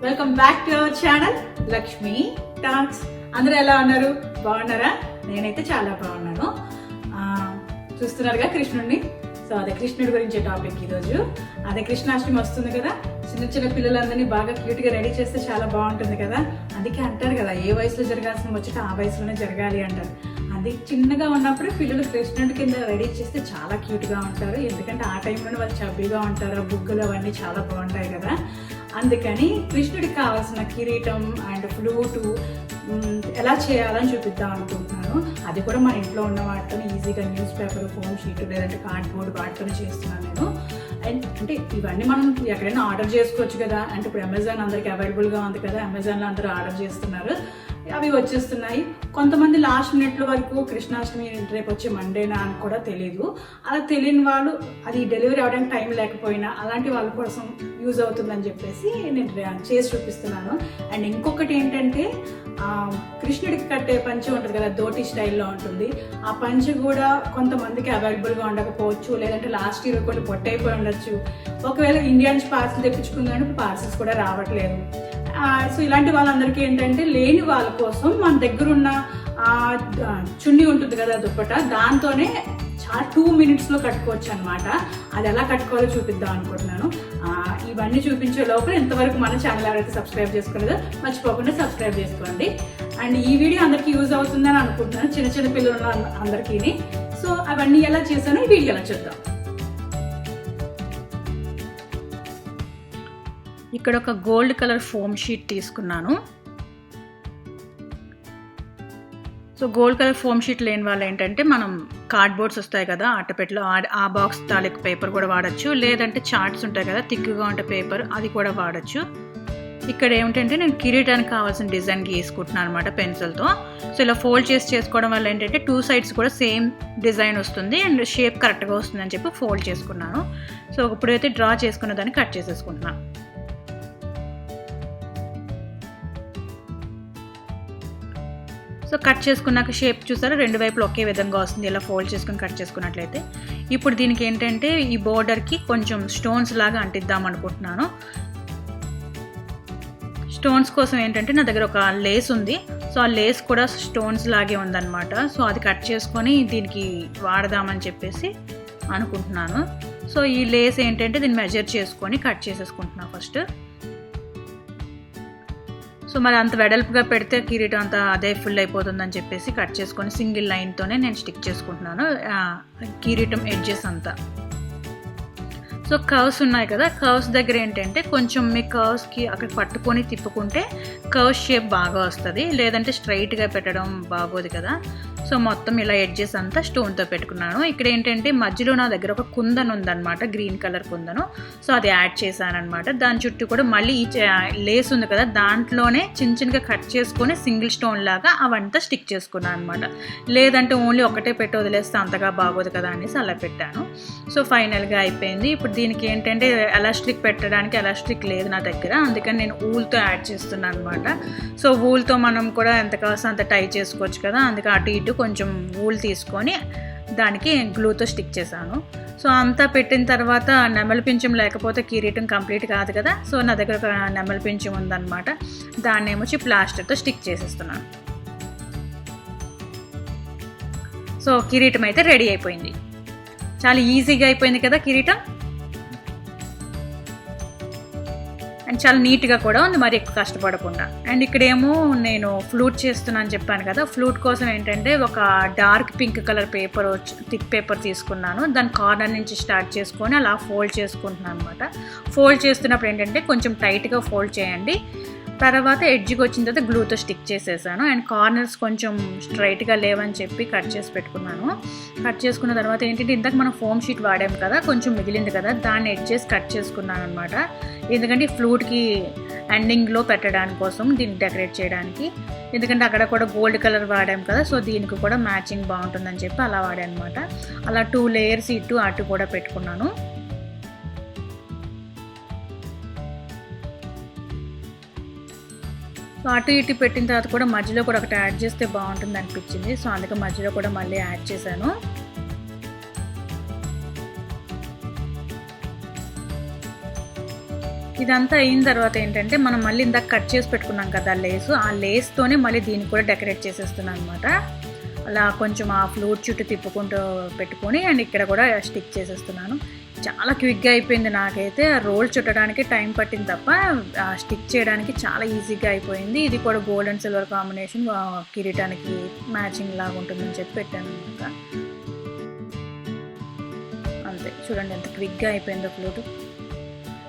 Welcome back to our channel Lakshmi talks. అందరూ ఎలా ఉన్నారు? బాగున్నారా? నేనైతే చాలా బాగున్నాను. చూస్తున్నారుగా కృష్ణుడిని. సో అదే కృష్ణుడి గురించి టాపిక్ ఈరోజు. అదే కృష్ణాష్టమి వస్తుంది కదా, చిన్న చిన్న పిల్లలందరినీ బాగా క్యూట్గా రెడీ చేస్తే చాలా బాగుంటుంది కదా. అందుకే అంటారు కదా, ఏ వయసులో జరగాల్సిన ముచ్చట ఆ వయసులోనే జరగాలి అంటారు. అది చిన్నగా ఉన్నప్పుడు పిల్లలు కృష్ణుడి కింద రెడీ చేస్తే చాలా క్యూట్గా ఉంటారు. ఎందుకంటే ఆ టైంలోనే వాళ్ళు చబ్బీగా ఉంటారు, బుగ్గలు అవన్నీ చాలా బాగుంటాయి కదా. అందుకని కృష్ణుడికి కావాల్సిన కిరీటం అండ్ ఫ్లూటు ఎలా చేయాలని చూపిద్దాం అనుకుంటున్నాను. అది కూడా మన ఇంట్లో ఉన్న వాటితో ఈజీగా న్యూస్ పేపర్, ఫోమ్ షీట్ లేదంటే కార్డ్బోర్డ్ వాటితోనే చేస్తున్నాను నేను. అండ్ అంటే ఇవన్నీ మనం ఎక్కడైనా ఆర్డర్ చేసుకోవచ్చు కదా. అంటే ఇప్పుడు అమెజాన్ అందరికి అవైలబుల్గా ఉంది కదా, అమెజాన్లో అందరూ ఆర్డర్ చేస్తున్నారు, అవి వచ్చేస్తున్నాయి. కొంతమంది లాస్ట్ మినిట్లో వరకు కృష్ణాష్టమి రేపు వచ్చే మండేనా అని కూడా తెలియదు. అలా తెలియని వాళ్ళు, అది డెలివరీ అవ్వడానికి టైం లేకపోయినా అలాంటి వాళ్ళ కోసం యూజ్ అవుతుందని చెప్పేసి నేను చేసి చూపిస్తున్నాను. అండ్ ఇంకొకటి ఏంటంటే, కృష్ణుడికి కట్టే పంచె ఉంటుంది కదా, ధోటి స్టైల్లో ఉంటుంది. ఆ పంచె కూడా కొంతమందికి అవైలబుల్గా ఉండకపోవచ్చు, లేదంటే లాస్ట్ ఇయర్ కొన్ని పొట్టయిపోయి ఉండొచ్చు. ఒకవేళ ఇండియా నుంచి పార్సల్ తెప్పించుకుందాం, పార్సల్స్ కూడా రావట్లేదు. సో ఇలాంటి వాళ్ళందరికీ ఏంటంటే, లేని వాళ్ళ కోసం మన దగ్గర ఉన్న చున్నీ ఉంటుంది కదా, దుప్పట, దాంతోనే 2 minutesలో కట్టుకోవచ్చు అనమాట. అది ఎలా కట్టుకోవాలో చూపిద్దాం అనుకుంటున్నాను. ఇవన్నీ చూపించే లోపల ఇంతవరకు మన ఛానల్ ఎవరైతే సబ్స్క్రైబ్ చేసుకోలేదో మర్చిపోకుండా సబ్స్క్రైబ్ చేసుకోండి. అండ్ ఈ వీడియో అందరికీ యూజ్ అవుతుందని అనుకుంటున్నాను, చిన్న చిన్న పిల్లలు ఉన్న అందరికీ. సో అవన్నీ ఎలా చేశానో ఈ వీడియోలో చూద్దాం. ఇక్కడ ఒక గోల్డ్ కలర్ ఫోమ్ షీట్ తీసుకున్నాను. So gold colour foam sheet లేని వాళ్ళు ఏంటంటే, మనం కార్డ్బోర్డ్స్ వస్తాయి కదా అట్టపెట్టలో, ఆ బాక్స్ తాలూకు పేపర్ కూడా వాడచ్చు, లేదంటే చార్ట్స్ ఉంటాయి కదా థిక్గా ఉంటే పేపర్, అది కూడా వాడచ్చు. ఇక్కడ ఏమిటంటే, నేను కిరీటానికి కావాల్సిన డిజైన్ గీసుకుంటున్నాను అనమాట పెన్సిల్తో. సో ఇలా ఫోల్డ్ చేసి చేసుకోవడం వల్ల ఏంటంటే 2 sides కూడా సేమ్ డిజైన్ వస్తుంది అండ్ షేప్ కరెక్ట్గా వస్తుంది అని చెప్పి ఫోల్డ్ చేసుకున్నాను. సో ఇప్పుడైతే డ్రా చేసుకున్న దాన్ని కట్ చేసేసుకుంటున్నాను. సో కట్ చేసుకున్నాక షేప్ చూసారా, 2 వైపులు ఒకే విధంగా వస్తుంది ఇలా ఫోల్డ్ చేసుకుని కట్ చేసుకున్నట్లయితే. ఇప్పుడు దీనికి ఏంటంటే, ఈ బోర్డర్కి కొంచెం స్టోన్స్ లాగా అంటిద్దాం అనుకుంటున్నాను. స్టోన్స్ కోసం ఏంటంటే, నా దగ్గర ఒక లేస్ ఉంది. సో ఆ లేస్ కూడా స్టోన్స్ లాగే ఉందన్నమాట. సో అది కట్ చేసుకొని దీనికి వాడదామని చెప్పేసి అనుకుంటున్నాను. సో ఈ లేస్ ఏంటంటే, దీన్ని మెజర్ చేసుకొని కట్ చేసేసుకుంటున్నాను ఫస్ట్. సో మరి అంత వెడల్పుగా పెడితే కిరీటం అంతా అదే ఫుల్ అయిపోతుందని చెప్పేసి కట్ చేసుకొని సింగిల్ లైన్తోనే నేను స్టిక్ చేసుకుంటున్నాను కిరీటం ఎడ్జెస్ అంతా. సో కర్వ్స్ ఉన్నాయి కదా, కర్వ్స్ దగ్గర ఏంటంటే కొంచెం మీ కర్వ్స్కి అక్కడ పట్టుకొని తిప్పుకుంటే కర్వ్ షేప్ బాగా వస్తుంది, లేదంటే స్ట్రైట్గా పెట్టడం బాగోదు కదా. సో మొత్తం ఇలా ఎడ్జెస్ అంతా స్టోన్తో పెట్టుకున్నాను. ఇక్కడ ఏంటంటే, మధ్యలో నా దగ్గర ఒక కుందన్ ఉందన్నమాట, గ్రీన్ కలర్ కుందను. సో అది యాడ్ చేశాను అనమాట. దాని చుట్టూ కూడా మళ్ళీ ఈ లేస్ ఉంది కదా, దాంట్లోనే చిన్న చిన్నగా కట్ చేసుకొని సింగిల్ స్టోన్ లాగా అవంతా స్టిక్ చేసుకున్నాను అనమాట. లేదంటే ఓన్లీ ఒకటే పెట్టి వదిలేస్తే అంతగా బాగోదు కదా అనేసి అలా పెట్టాను. సో ఫైనల్గా అయిపోయింది. ఇప్పుడు దీనికి ఏంటంటే, ఎలాస్టిక్ పెట్టడానికి ఎలాస్టిక్ లేదు నా దగ్గర, అందుకని నేను ఊల్తో యాడ్ చేస్తున్నాను అనమాట. సో ఊల్తో మనం కూడా ఎంత కావాల్సిన అంత టై చేసుకోవచ్చు కదా, అందుకే అటు ఇటు కొంచెం ఊల్ తీసుకొని దానికి గ్లూతో స్టిక్ చేశాను. సో అంతా పెట్టిన తర్వాత నెమలి పింఛం లేకపోతే కిరీటం కంప్లీట్ కాదు కదా. సో నా దగ్గర ఒక నెమలి పింఛం ఉందన్నమాట, దాన్ని ఏమొచ్చి ప్లాస్టర్తో స్టిక్ చేసేస్తున్నాను. సో కిరీటం అయితే రెడీ అయిపోయింది. చాలా ఈజీగా అయిపోయింది కదా కిరీటం, అండ్ చాలా నీట్గా కూడా ఉంది, మరి ఎక్కువ కష్టపడకుండా. అండ్ ఇక్కడేమో నేను ఫ్లూట్ చేస్తున్నాను చెప్పాను కదా. ఫ్లూట్ కోసం ఏంటంటే, ఒక dark pink colour paper, thick paper తీసుకున్నాను. దాని కార్నర్ నుంచి స్టార్ట్ చేసుకొని అలా ఫోల్డ్ చేసుకుంటున్నాను అనమాట. ఫోల్డ్ చేస్తున్నప్పుడు ఏంటంటే, కొంచెం టైట్గా ఫోల్డ్ చేయండి. తర్వాత ఎడ్జ్కి వచ్చిన తర్వాత గ్లూతో స్టిక్ చేసేసాను. అండ్ కార్నర్స్ కొంచెం స్ట్రైట్గా లేవని చెప్పి కట్ చేసి పెట్టుకున్నాను. కట్ చేసుకున్న తర్వాత ఏంటంటే, ఇందాక మనం ఫోమ్ షీట్ వాడాము కదా, కొంచెం మిగిలింది కదా, దాన్ని ఎడ్జెస్ కట్ చేసుకున్నాను అనమాట. ఎందుకంటే ఫ్లూట్కి ఎండింగ్లో పెట్టడానికి కోసం, దీన్ని డెకరేట్ చేయడానికి. ఎందుకంటే అక్కడ కూడా గోల్డ్ కలర్ వాడాము కదా, సో దీనికి కూడా మ్యాచింగ్ బాగుంటుందని చెప్పి అలా వాడాను అనమాట. అలా 2 layers ఇటు అటు కూడా పెట్టుకున్నాను. సో అటు ఇటు పెట్టిన తర్వాత కూడా మధ్యలో కూడా ఒకటి యాడ్ చేస్తే బాగుంటుంది అనిపించింది. సో అందుకే మధ్యలో కూడా మళ్ళీ యాడ్ చేశాను. ఇదంతా అయిన తర్వాత ఏంటంటే మనం మళ్ళీ ఇందాక కట్ చేసి పెట్టుకున్నాం కదా లేసు, ఆ లేస్తోనే మళ్ళీ దీన్ని కూడా డెకరేట్ చేసేస్తున్నాను అనమాట. అలా కొంచెం ఆ ఫ్లూట్ చుట్టూ తిప్పుకుంటూ పెట్టుకొని అండ్ ఇక్కడ కూడా స్టిక్ చేసేస్తున్నాను. చాలా క్విక్గా అయిపోయింది నాకైతే. రోల్ చుట్టడానికి టైం పట్టింది తప్ప స్టిక్ చేయడానికి చాలా ఈజీగా అయిపోయింది. ఇది కూడా గోల్డ్ అండ్ సిల్వర్ కాంబినేషన్ కిరీటానికి మ్యాచింగ్ లాగా ఉంటుందని చెప్పి పెట్టాను అనమాట. అంతే, చూడండి ఎంత క్విక్గా అయిపోయిందో ఫ్లూట్.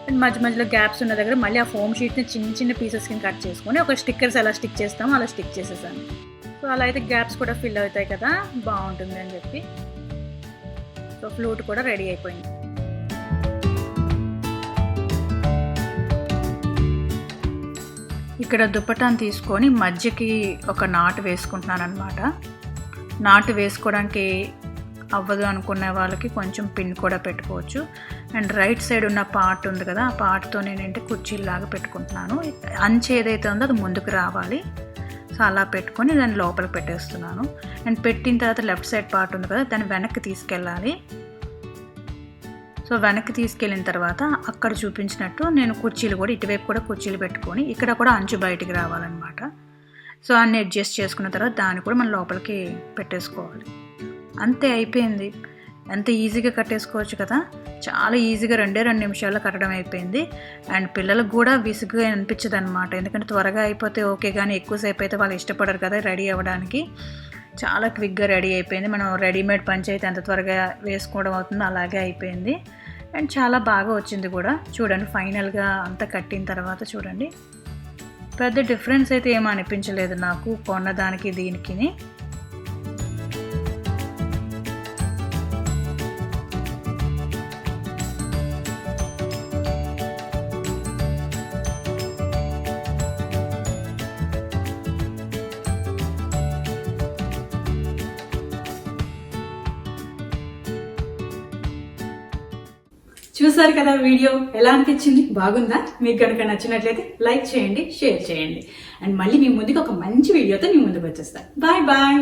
అండ్ మధ్య మధ్యలో గ్యాప్స్ ఉన్న దగ్గర మళ్ళీ ఆ ఫోమ్ షీట్ని చిన్న చిన్న పీసెస్ కింద కట్ చేసుకొని ఒక స్టిక్కర్స్ ఎలా స్టిక్ చేస్తామో అలా స్టిక్ చేసేసాను. సో అలా అయితే గ్యాప్స్ కూడా ఫిల్ అవుతాయి కదా, బాగుంటుంది అని చెప్పి. సో ఫ్లూట్ కూడా రెడీ అయిపోయింది. ఇక్కడ దుప్పటాన్ని తీసుకొని మధ్యకి ఒక నాటు వేసుకుంటున్నాను అనమాట. నాటు వేసుకోవడానికి అవ్వదు అనుకునే వాళ్ళకి కొంచెం పిన్ కూడా పెట్టుకోవచ్చు. అండ్ రైట్ సైడ్ ఉన్న పార్ట్ ఉంది కదా, ఆ పార్ట్తో నేనంటే కుర్చీలాగా పెట్టుకుంటున్నాను. అంచు ఏదైతే ఉందో అది ముందుకు రావాలి. సో అలా పెట్టుకొని దాన్ని లోపలికి పెట్టేస్తున్నాను. అండ్ పెట్టిన తర్వాత లెఫ్ట్ సైడ్ పార్ట్ ఉంది కదా, దాన్ని వెనక్కి తీసుకెళ్ళాలి. సో వెనక్కి తీసుకెళ్ళిన తర్వాత అక్కడ చూపించినట్టు నేను కుర్చీలు కూడా ఇటువైపు కూడా కుర్చీలు పెట్టుకొని ఇక్కడ కూడా అంచు బయటికి రావాలన్నమాట. సో అన్ని అడ్జస్ట్ చేసుకున్న తర్వాత దాన్ని కూడా మనం లోపలికి పెట్టేసుకోవాలి. అంతే, అయిపోయింది. ఎంత ఈజీగా కట్టేసుకోవచ్చు కదా, చాలా ఈజీగా 2 నిమిషాల్లో కట్టడం అయిపోయింది. అండ్ పిల్లలకు కూడా విసుగుగా అనిపించదు అనమాట, ఎందుకంటే త్వరగా అయిపోతే ఓకే, కానీ ఎక్కువసేపు అయితే వాళ్ళు ఇష్టపడరు కదా రెడీ అవ్వడానికి. చాలా క్విక్గా రెడీ అయిపోయింది. మనం రెడీమేడ్ పంచ్ అయితే ఎంత త్వరగా వేసుకోవడం అవుతుందో అలాగే అయిపోయింది. అండ్ చాలా బాగా వచ్చింది కూడా. చూడండి ఫైనల్గా అంతా కట్టిన తర్వాత చూడండి, పెద్ద డిఫరెన్స్ అయితే ఏమీ అనిపించలేదు నాకు కొన్నదానికి దీనికి. చూసారు కదా వీడియో, ఎలా అనిపించింది? బాగుందా? మీకు కనుక నచ్చినట్లయితే లైక్ చేయండి, షేర్ చేయండి. అండ్ మళ్ళీ మీ ముందుకు ఒక మంచి వీడియోతో మీ ముందుకు వచ్చేస్తాను. Bye bye.